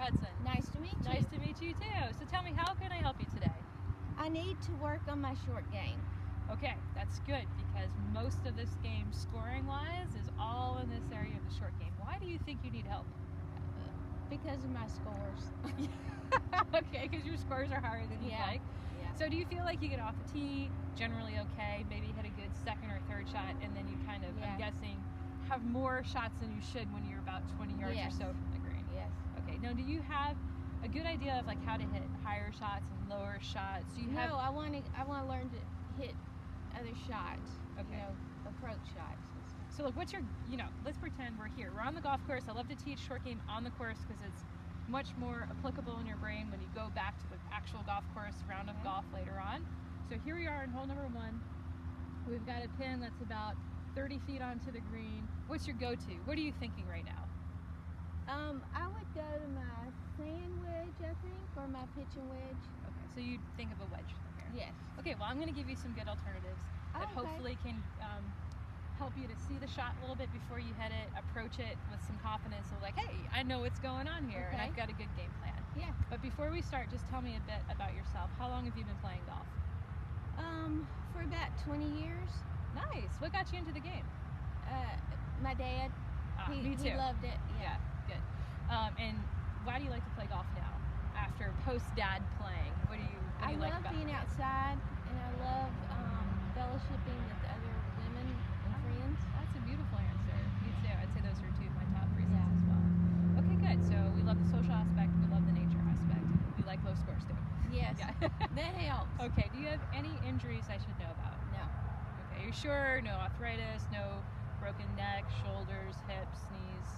Hudson. Nice to meet you. Nice to meet you too. So tell me, how can I help you today? I need to work on my short game. Okay, that's good because most of this game, scoring-wise, is all in this area of the short game. Why do you think you need help? Because of my scores. Okay, because your scores are higher than you'd like. Yeah. So do you feel like you get off the tee generally okay, maybe hit a good second or third shot, and then you kind of, I'm guessing, have more shots than you should when you're about 20 yards or so from the green? Yes. Okay, now do you have a good idea of like how to hit higher shots and lower shots? Do you have... No, I want to learn to hit other shots. Okay. You know, approach shots. So like, what's your, let's pretend we're here. We're on the golf course. I love to teach short game on the course because it's much more applicable in your brain when you go back to the actual golf course, round of golf later on. So here we are in hole number 1. We've got a pin that's about 30 feet onto the green. What's your go-to? What are you thinking right now? I would go to my sand wedge, I think, or my pitching wedge. Okay, so you think of a wedge from here. Yes. Okay, well I'm going to give you some good alternatives that hopefully can help you to see the shot a little bit before you hit it, approach it with some confidence of like, hey, I know what's going on here and I've got a good game plan. Yeah. But before we start, just tell me a bit about yourself. How long have you been playing golf? For about 20 years. Nice. What got you into the game? My dad. Me too. He loved it. Yeah, good. And why do you like to play golf now? After post-dad playing, what do you like about it? I love being outside, and I love fellowshipping with other women and friends. That's a beautiful answer. Me too. I'd say those are 2 of my top reasons as well. Okay, good. So we love the social aspect. We love the nature aspect. We like low scores too. Yes. Yeah. That helps. Okay. Do you have any injuries I should know about? No. Okay. Are you sure? No arthritis? No broken neck, shoulders, hips, knees,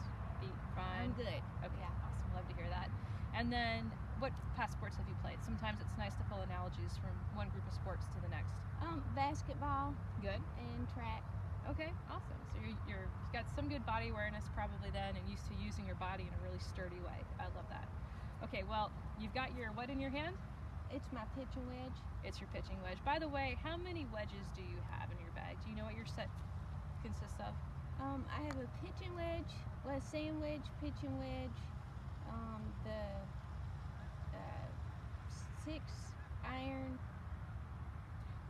feet? Fine. I'm good. Okay. Yeah. Awesome. Love to hear that. And then, what past sports have you played? Sometimes it's nice to pull analogies from one group of sports to the next. Basketball. Good. And track. Okay, awesome. So you've got some good body awareness probably then, and used to using your body in a really sturdy way. I love that. Okay, well, you've got your what in your hand? It's my pitching wedge. It's your pitching wedge. By the way, how many wedges do you have in your bag? Do you know what your set consists of? I have a pitching wedge, a sand wedge, pitching wedge, the 6 iron.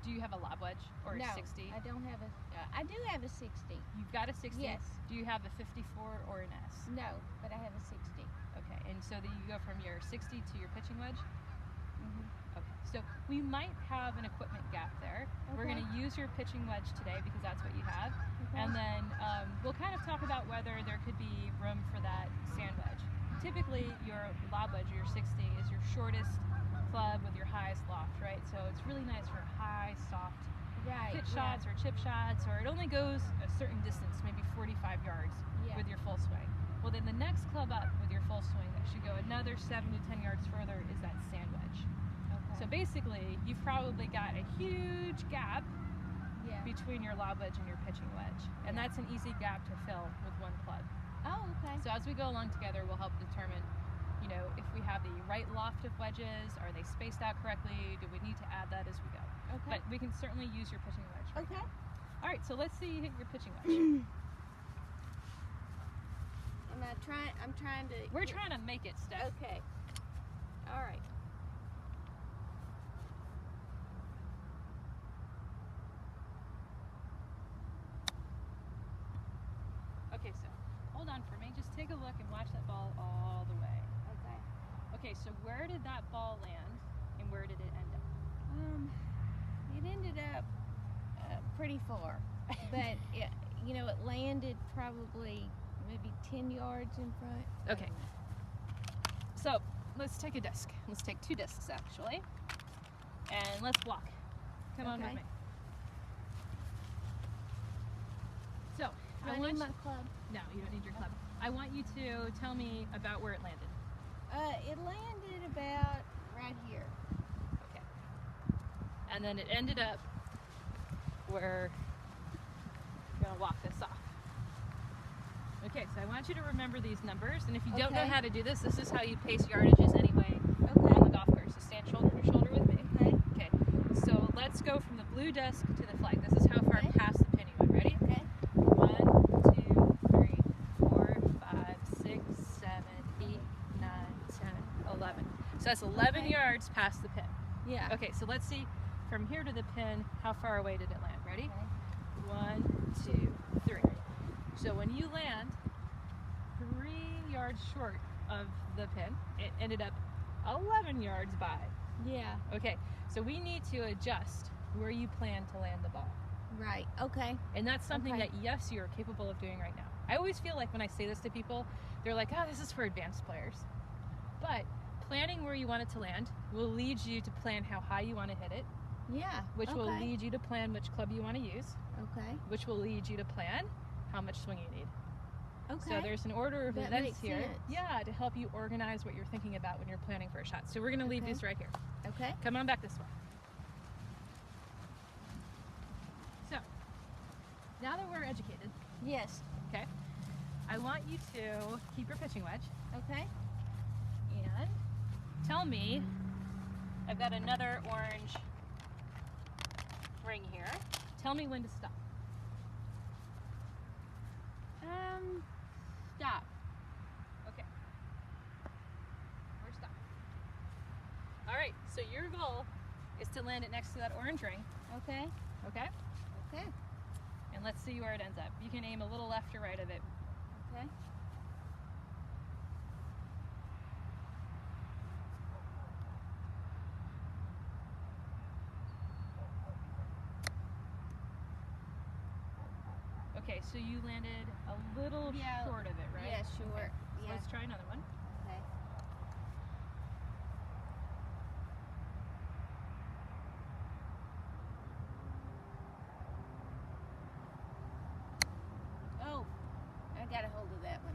Do you have a lob wedge or No, a 60? I don't have a. I do have a 60. You've got a 60? Yes. Do you have a 54 or an S? No, but I have a 60. Okay, and so then you go from your 60 to your pitching wedge? Mm-hmm. Okay, so we might have an equipment gap there. Okay. We're going to use your pitching wedge today because that's what you have. Okay. And then we'll kind of talk about whether there could be room for that sand wedge. Typically, your lob wedge, your 60, is your shortest club with your highest loft, right? So it's really nice for high, soft pitch shots or chip shots, or it only goes a certain distance, maybe 45 yards with your full swing. Well, then the next club up with your full swing that should go another 7 to 10 yards further is that sand wedge. Okay. So basically, you've probably got a huge gap between your lob wedge and your pitching wedge, and that's an easy gap to fill with one club. Oh, okay. So as we go along together, we'll help determine, if we have the right loft of wedges, are they spaced out correctly? Do we need to add that as we go? Okay. But we can certainly use your pitching wedge. Right now. All right, so let's see you hit your pitching wedge. I'm trying to. We're trying to make it, Steph. Okay. All right. Okay, so hold on for me. Just take a look and watch that ball all the way. Okay. Okay, so where did that ball land, and where did it end up? It ended up pretty far, but it landed probably maybe 10 yards in front. Okay. So let's take a disc. Let's take 2 discs actually, and let's walk. Come on with me. So I want my club. No, you don't need your club. I want you to tell me about where it landed. It landed about right here. Okay. And then it ended up where you're gonna walk this off. Okay, so I want you to remember these numbers, and if you don't know how to do this, this is how you pace yardages anyway on the golf course. So stand shoulder to shoulder with me. Okay. So let's go from the blue disc to the flag. This is how far past the pin you went. Ready? Okay. 1, 2, 3, 4, 5, 6, 7, 8, 9, 10, So that's 11 Okay. yards past the pin. Yeah. Okay, so let's see from here to the pin, how far away did it land? Ready? Okay. 1, 2, 3. So when you land 3 yards short of the pin, it ended up 11 yards by. Yeah. Okay, so we need to adjust where you plan to land the ball. Right. Okay. And that's something Okay. that, yes, you're capable of doing right now. I always feel like when I say this to people, they're like, oh, this is for advanced players. But planning where you want it to land will lead you to plan how high you want to hit it, Yeah. which okay. will lead you to plan which club you want to use, Okay. which will lead you to plan how much swing you need. Okay. So there's an order of That events makes here. sense. Yeah, to help you organize what you're thinking about when you're planning for a shot. So we're going to leave Okay. these right here. Okay. Come on back this way. So, now that we're educated, Yes. okay, I want you to keep your pitching wedge Okay. and tell me, I've got another orange ring here. Tell me when to stop. Stop. Okay. We're stopped. All right, so your goal is to land it next to that orange ring, Okay. okay? Okay. And let's see where it ends up. You can aim a little left or right of it. Okay. Okay, so you landed a little Yeah. short of it, right? Yeah. Sure. Okay. So Yeah. let's try another one. Okay. Oh, I got a hold of that one.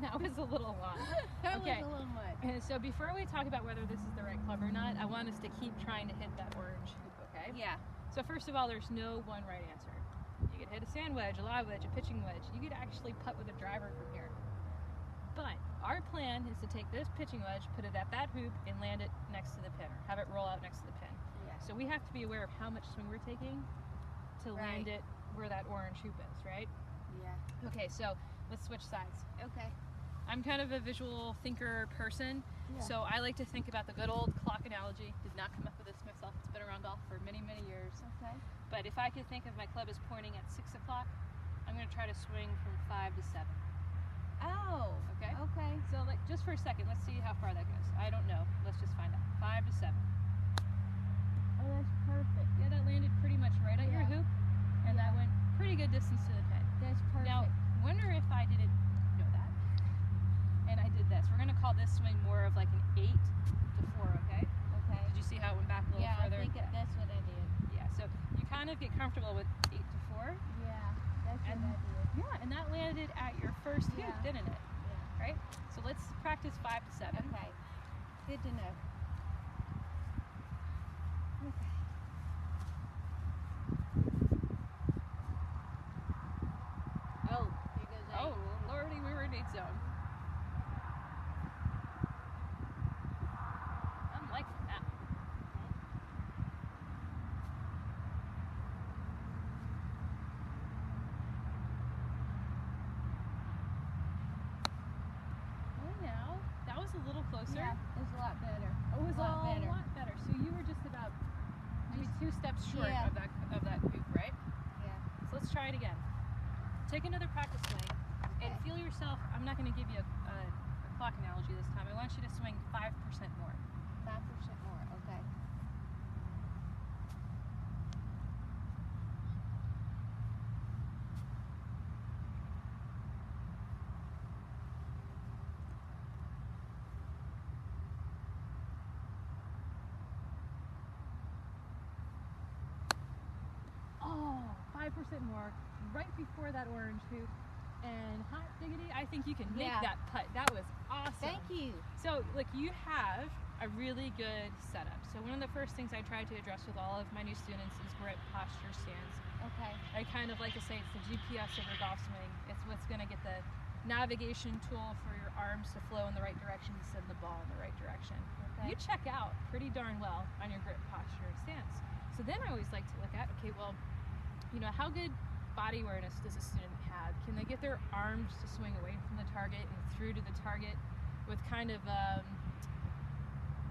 That was a little long. That Okay. was a little much. And so before we talk about whether this is the right club or not, I want us to keep trying to hit that orange hoop, okay? Yeah. So first of all, there's no one right answer. You could hit a sand wedge, a live wedge, a pitching wedge. You could actually putt with a driver from here. But our plan is to take this pitching wedge, put it at that hoop, and land it next to the pin, or have it roll out next to the pin. Yeah. So we have to be aware of how much swing we're taking to land Right. it where that orange hoop is, right? Yeah. Okay, so let's switch sides. Okay. I'm kind of a visual thinker person, Yeah. so I like to think about the good old clock analogy. Did not come up with this myself. It's been around golf for many, many years. Okay. But if I could think of my club as pointing at 6 o'clock, I'm going to try to swing from 5 to 7. Oh. Okay? Okay. So like, just for a second, let's see how far that goes. I don't know. Let's just find out. 5 to 7. Oh, that's perfect. Yeah, that landed pretty much right at your Yeah. hoop, and that Yeah. went pretty good distance to the pin. That's perfect. Now, wonder if I didn't know that, and I did this. We're going to call this swing more of like an 8 to 4, okay? Okay. Did you see how it went back a little Yeah, further? I think that's what I did. Yeah, so you kind of get comfortable with 8 to 4. Yeah, that's what And- I did. Yeah, and that landed at your first hoop, Yeah. didn't it? Yeah. Right? So let's practice 5 to 7. Okay. Good to know. Okay. Oh, here goes that. Oh, lordy, we were in 8 zone. I'm liking that. Oh, now, that was a little closer. Yeah, it's a lot better. It was a lot better. lot better. So you were just about maybe 2 steps short Yeah. of that hoop, right? Yeah. So let's try it again. Take another practice swing and Okay. feel yourself. I'm not going to give you a clock analogy this time. I want you to swing 5% more. 5% more. Okay. Oh, 5% more right before that orange hoop. And hot diggity, I think you can make Yeah. that putt. That was awesome. Thank you. So, look, you have a really good setup. So one of the first things I try to address with all of my new students is grip, posture, stance. Okay. I kind of like to say it's the GPS of your golf swing. It's what's going to get the navigation tool for your arms to flow in the right direction to send the ball in the right direction. Okay. You check out pretty darn well on your grip, posture, and stance. So then I always like to look at, okay, well, you know, how good body awareness does a student have? Can they get their arms to swing away from the target and through to the target with kind of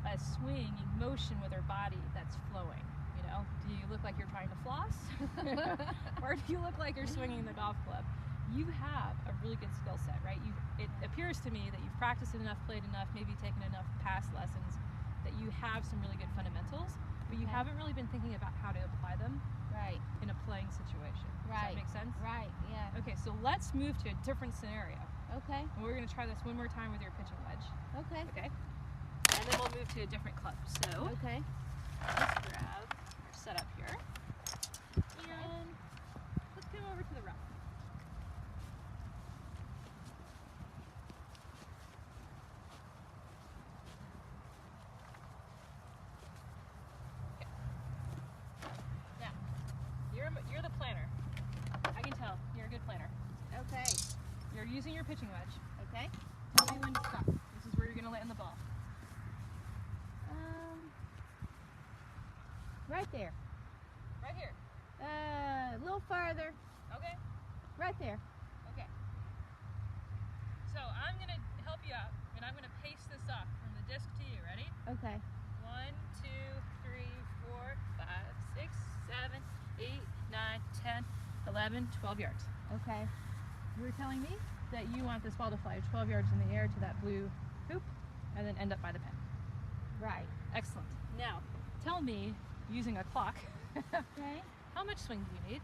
a swing motion with her body that's flowing. You know, do you look like you're trying to floss, or do you look like you're swinging the golf club? You have a really good skill set, right? It appears to me that you've practiced it enough, played enough, maybe taken enough past lessons that you have some really good fundamentals, but you haven't really been thinking about how to apply them in a playing situation. Does that make sense? Right, yeah. Okay, so let's move to a different scenario. Okay. And we're going to try this one more time with your pitching wedge. Okay. Okay? And then we'll move to a different club. So, Okay. let's grab your setup here. And let's come over to the rough. You're the planner. I can tell. You're a good planner. Okay. You're using your pitching wedge. Okay. Tell me when to stop. This is where you're going to land the ball. Right there. Right here. A little farther. Okay. Right there. Okay. So I'm going to help you out, and I'm going to pace this off from the disc to you. Ready? Okay. 1, 2, 3, 4, 5, 6, 7, 8, 9, 10, 11, 12 yards. Okay. You were telling me that you want this ball to fly 12 yards in the air to that blue hoop and then end up by the pin. Right. Excellent. Now, tell me, using a clock, Okay. how much swing do you need?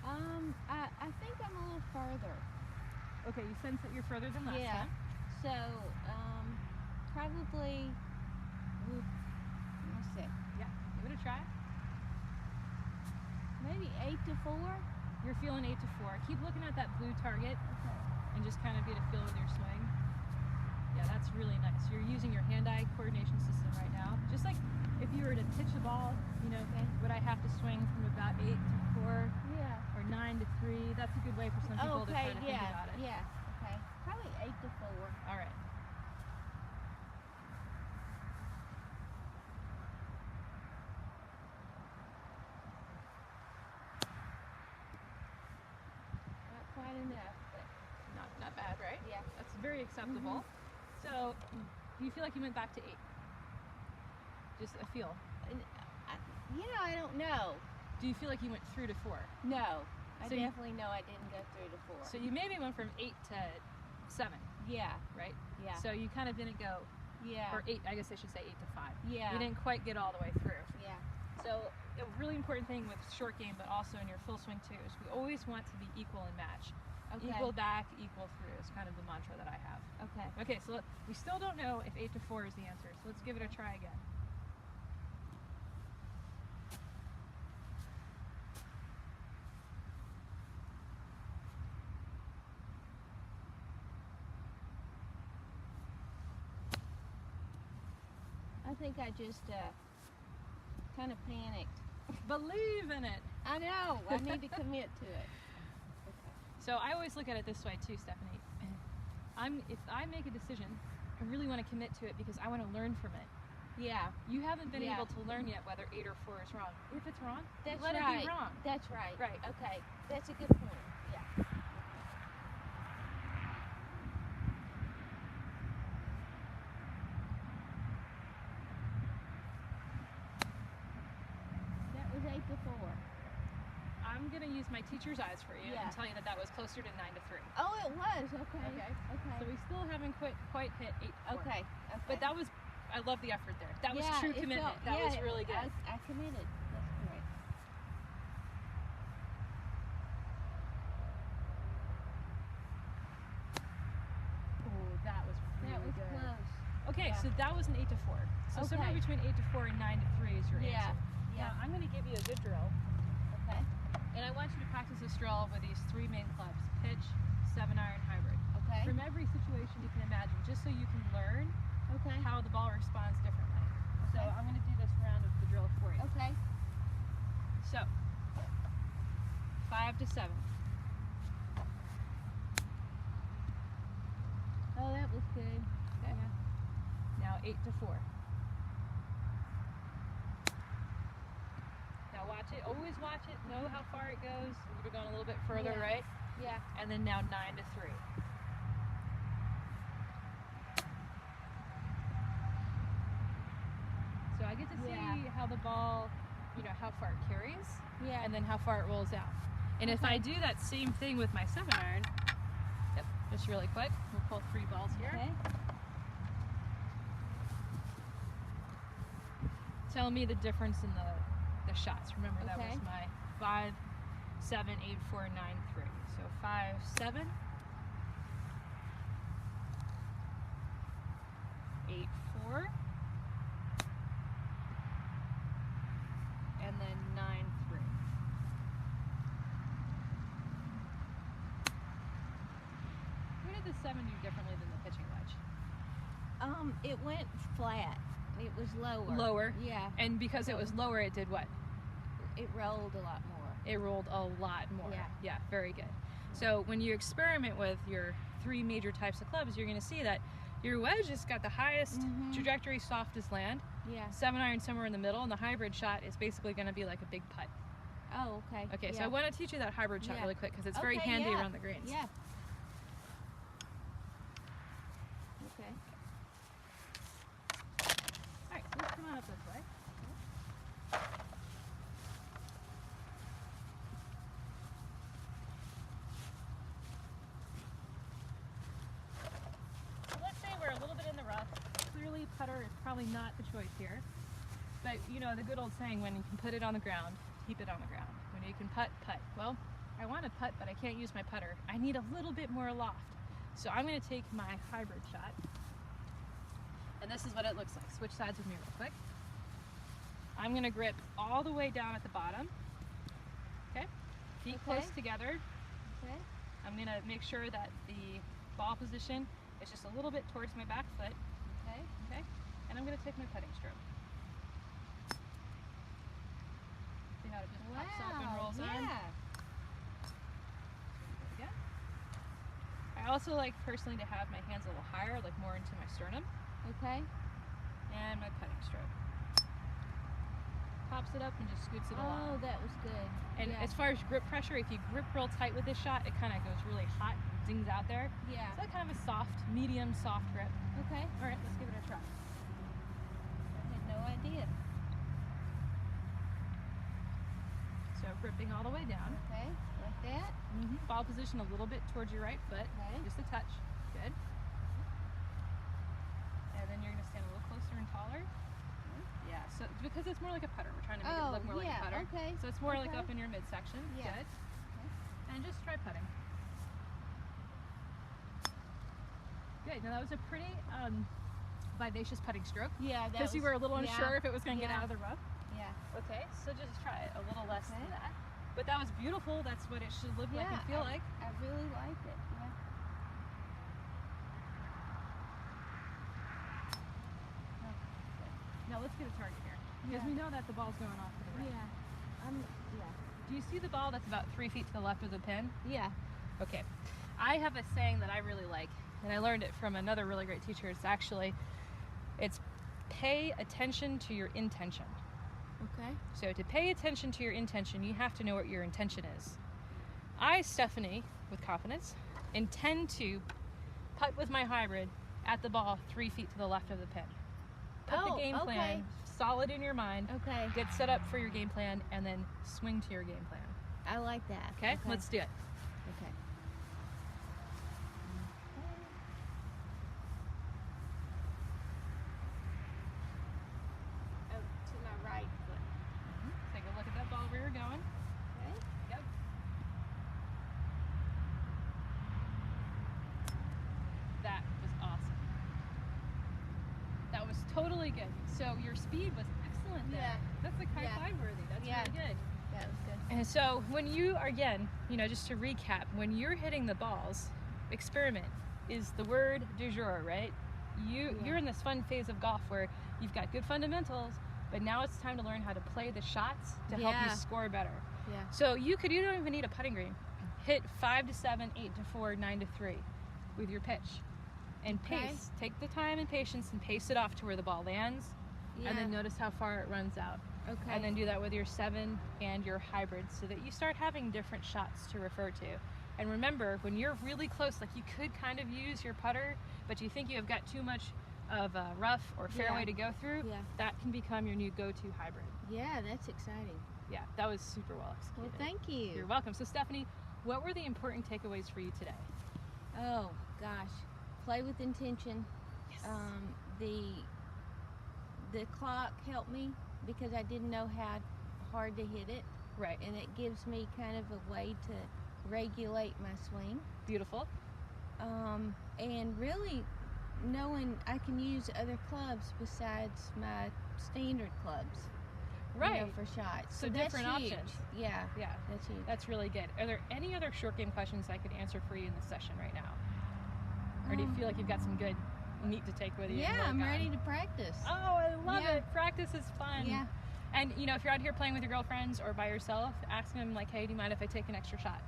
I think I'm a little farther. Okay, you sense that you're further than last Yeah. time. So, probably, let's see, Yeah, give it a try. maybe 8 to 4. You're feeling 8 to 4. Keep looking at that blue target Okay. and just kind of get a feel with your swing. Yeah, that's really nice. You're using your hand-eye coordination system right now. Just like if you were to pitch the ball, you know, would I have to swing from about 8 to 4 Yeah. or 9 to 3? That's a good way for some people to try to think yeah, about it. yeah. Okay. Probably 8 to 4. All right. Not quite enough, but Not bad, right? yeah. That's very acceptable. So, do you feel like you went back to 8? Just a feel. I don't know. Do you feel like you went through to 4? No. I So you- definitely know I didn't go through to 4. So you maybe went from 8 to 7, yeah. right? Yeah. So you kind of didn't go, Yeah. or 8, I guess I should say 8 to 5. Yeah. You didn't quite get all the way through. Yeah. So a really important thing with short game, but also in your full swing too, is we always want to be equal in match. Okay. Equal back, equal through is kind of the mantra that I have. Okay. Okay, so we still don't know if 8 to 4 is the answer, so let's give it a try again. I think I just kind of panicked. Believe in it. I know. I need to commit to it. So I always look at it this way too, Stephanie. If I make a decision, I really want to commit to it because I want to learn from it. Yeah. You haven't been Yeah. able to learn yet whether 8 or 4 is wrong. If it's wrong, That's let right. it be wrong. That's right. Right. Okay. That's a good point. Yeah. That was 8 to 4. I'm going to use my teacher's eyes for you Yeah. and tell you that that was closer to 9 to 3. Oh, it was. Okay. Okay. Okay. So we still haven't quite hit 8 to 4. Okay. But that was, I love the effort there. That was Yeah, true it commitment. felt- That yeah, was really good. I committed. That's correct. Oh, that was really That was good. close. Okay, Yeah. so that was an 8 to 4. So somewhere Okay. between 8 to 4 and 9 to 3 is your Yeah. answer. Yeah. Now I'm going to give you a good drill, Okay. and I want you to practice this drill with these 3 main clubs: pitch, 7-iron, hybrid. Okay. From every situation you can imagine, just so you can learn Okay. how the ball responds differently. So Okay. I'm going to do this round of the drill for you. Okay. So 5 to 7. Oh, that was good. Okay. Now 8 to 4. Now watch it. Always watch it. Know how far it goes. You're going a little bit further, Yeah. right? Yeah. And then now 9 to 3. get to see Yeah. how the ball, how far it carries, Yeah. and then how far it rolls out. And if I do that same thing with my 7-iron, just really quick, we'll pull 3 balls here. Okay. Tell me the difference in the shots. Remember that Okay. was my 5, 7, 8, 4, 9, 3. So 5, 7, 8, 4, and then 9, 3. What did the 7 do differently than the pitching wedge? It went flat. It was lower. Lower. Yeah. And because it was lower, it did what? It rolled a lot more. It rolled a lot more. Yeah. Yeah, very good. So when you experiment with your 3 major types of clubs, you're going to see that your wedge has got the highest trajectory, softest land, Yeah. 7-iron somewhere in the middle, and the hybrid shot is basically going to be like a big putt. Oh, okay. Okay, so Yeah. I want to teach you that hybrid shot Yeah. really quick because it's very Okay, handy yeah. around the greens. Yeah. Okay. All right, so let's come on up this way. So let's say we're a little bit in the rough. Clearly, putter is probably not the choice here. But the good old saying, when you can put it on the ground, keep it on the ground. When you can putt, putt. Well, I want to putt, but I can't use my putter. I need a little bit more loft. So I'm going to take my hybrid shot. And this is what it looks like. Switch sides with me real quick. I'm going to grip all the way down at the bottom. Okay? Feet Okay. close together. Okay. I'm going to make sure that the ball position is just a little bit towards my back foot. Okay. Okay? And I'm going to take my putting stroke. See how it just pops up and Wow. rolls on? Yeah. There we go. I also like personally to have my hands a little higher, like more into my sternum. Okay. And my putting stroke. Pops it up and just scoots it Oh, along. that was good. And yeah. as far as grip pressure, if you grip real tight with this shot, it kind of goes really hot, zings out there. Yeah. So kind of a soft, medium soft grip. Okay. All right, let's give it a try. I had no idea. So gripping all the way down. Okay. Like that. Ball position a little bit towards your right foot. Okay. Just a touch. Good. And then you're going to stand a little closer and taller. Yeah, so because it's more like a putter. We're trying to make it look more like a putter. Okay. So it's more like Okay. up in your midsection. Yeah. Good. And just try putting. Good. Now that was a pretty vivacious putting stroke. Yeah. Because you were a little unsure if it was going to get Yeah. out of the rough. Yeah. Okay, so just try it a little less than Okay. that. But that was beautiful. That's what it should look like and feel like. I really like it. Yeah. Now let's get a target here. Because Yeah. we know that the ball's going off to the right. Yeah. Yeah. Do you see the ball that's about 3 feet to the left of the pin? Yeah. Okay. I have a saying that I really like, and I learned it from another really great teacher. It's pay attention to your intention. Okay. So to pay attention to your intention, you have to know what your intention is. I, Stephanie, with confidence, intend to putt with my hybrid at the ball 3 feet to the left of the pin. Put the game plan solid in your mind. Okay. Get set up for your game plan, and then swing to your game plan. I like that. Okay? Let's do it. Okay. Oh, to my right foot. Take a look at that ball where you're going. Okay. Yep. That was awesome. That was totally good. So your speed was excellent there. Yeah. That's like high Yeah. five worthy. That's Yeah. really good. That was good. And so when you are, again, just to recap, when you're hitting the balls, experiment is the word du jour, right? You're in this fun phase of golf where you've got good fundamentals, but now it's time to learn how to play the shots to help you Yeah. score better. Yeah. So you don't even need a putting green. Hit 5 to 7, 8 to 4, 9 to 3 with your pitch. And Okay. pace. Take the time and patience and pace it off to where the ball lands. Yeah. And then notice how far it runs out. Okay. And then do that with your 7 and your hybrid so that you start having different shots to refer to. And remember, when you're really close, like you could kind of use your putter, but you think you have got too much of a rough or fairway Yeah. to go through, Yeah. that can become your new go-to hybrid. Yeah, that's exciting. Yeah, that was super well Well, executed. thank you. You're welcome. So Stephanie, what were the important takeaways for you today? Oh gosh, play with intention. Yes. The clock helped me because I didn't know how hard to hit it, Right. and it gives me kind of a way to regulate my swing. Beautiful. And really knowing I can use other clubs besides my standard clubs, Right. you know, for shots. So that's different huge. options. Yeah, Yeah. that's huge. That's really good. Are there any other short game questions I could answer for you in this session right now? Or do you feel like you've got some good meat to take with you? and Yeah, work I'm on? ready to practice. Oh, I love Yeah. it. Practice is fun. Yeah. And you know, if you're out here playing with your girlfriends or by yourself, ask them like, hey, do you mind if I take an extra shot?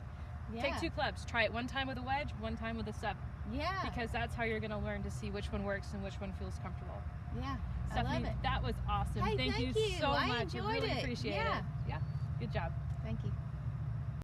Yeah. Take 2 clubs. Try it one time with a wedge, one time with a 7. Yeah. Because that's how you're going to learn to see which one works and which one feels comfortable. Yeah. Stephanie, I love it. that was awesome. Hey, thank you thank you. so I much. enjoyed I really it. appreciate Yeah. it. Yeah. Good job. Thank you.